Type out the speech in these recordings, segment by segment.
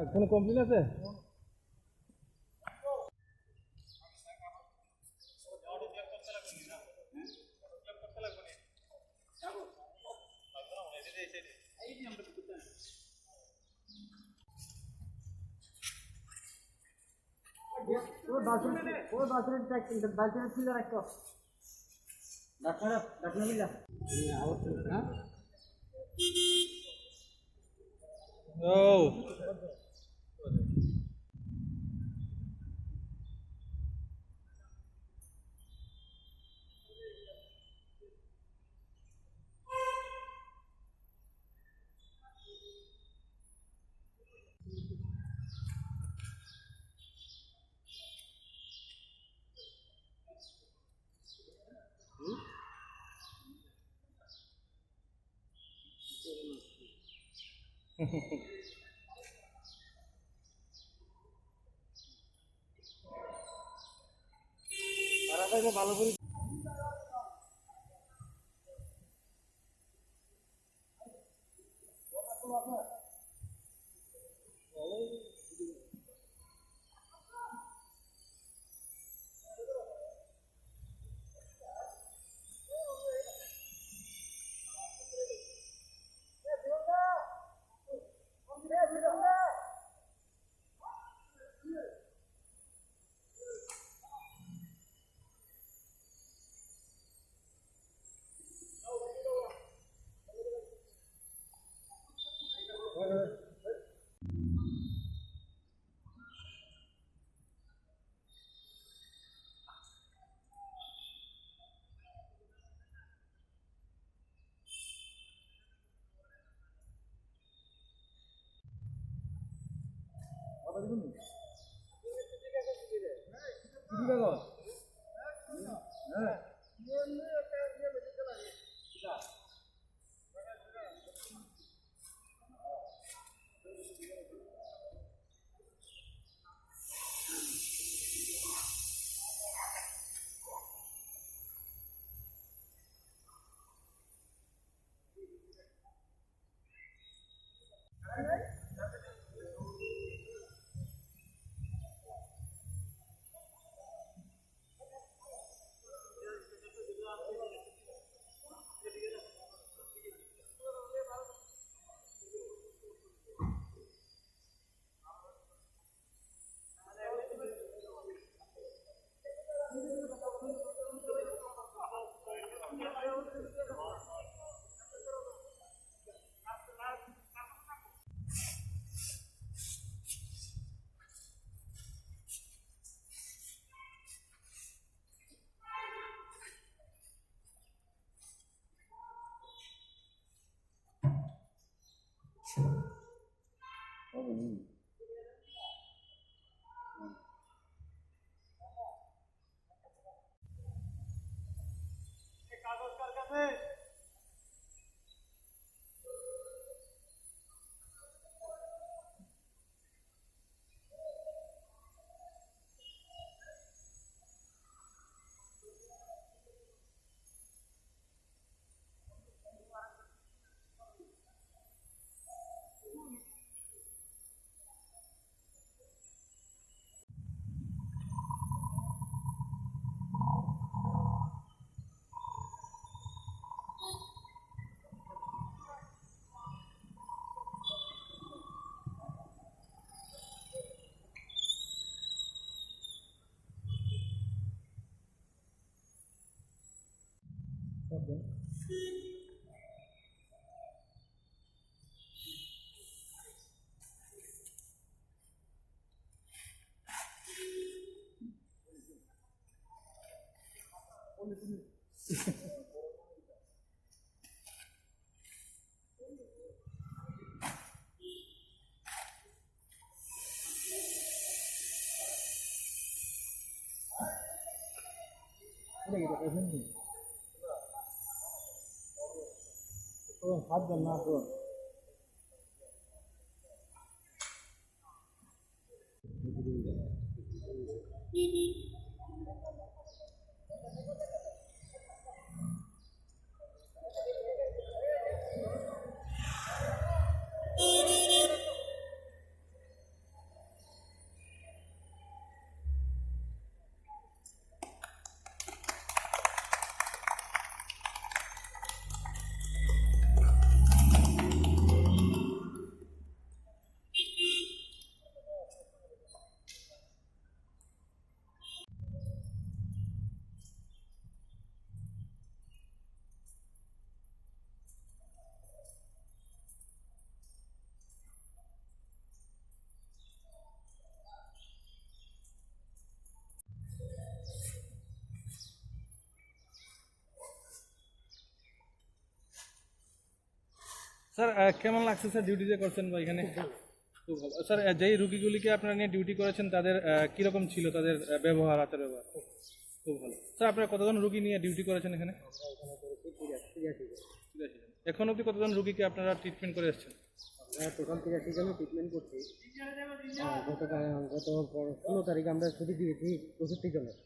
কোনো কমপ্লেন আছে? ভালো করে हाथ बनना तो স্যার কেমন লাগছে স্যার ডিউটি যে করছেন বা এখানে? খুব ভালো স্যার। যেই রুগীগুলিকে আপনারা নিয়ে ডিউটি করেছেন তাদের কীরকম ছিল তাদের ব্যবহার, আচার ব্যবহার? খুব ভালো স্যার। আপনারা কতজন রুগী নিয়ে ডিউটি করেছেন এখানে? 83 জন। 83 জন। এখন অবধি কতজন রুগীকে আপনারা ট্রিটমেন্ট করে এসেছেন? আমরা টোটাল 83 জনের ট্রিটমেন্ট করছি। গত 16 তারিখে আমরা ছুটি দিয়েছি 64 জনের,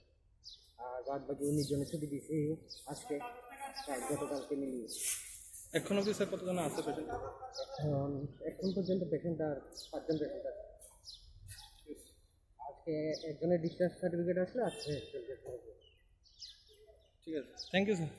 আর বাদ বাকি 19 জনের ছুটি দিয়েছি আজকে, আর গতকালকে মিলিয়ে। এখন অবধি স্যার কতজন আছে পেশেন্ট? এখন পর্যন্ত পেশেন্ট আর 5 জন পেশেন্ট আছে। আজকে একজনের ডিসচার্জ সার্টিফিকেট আসলে আজকে ঠিক আছে, থ্যাংক ইউ স্যার।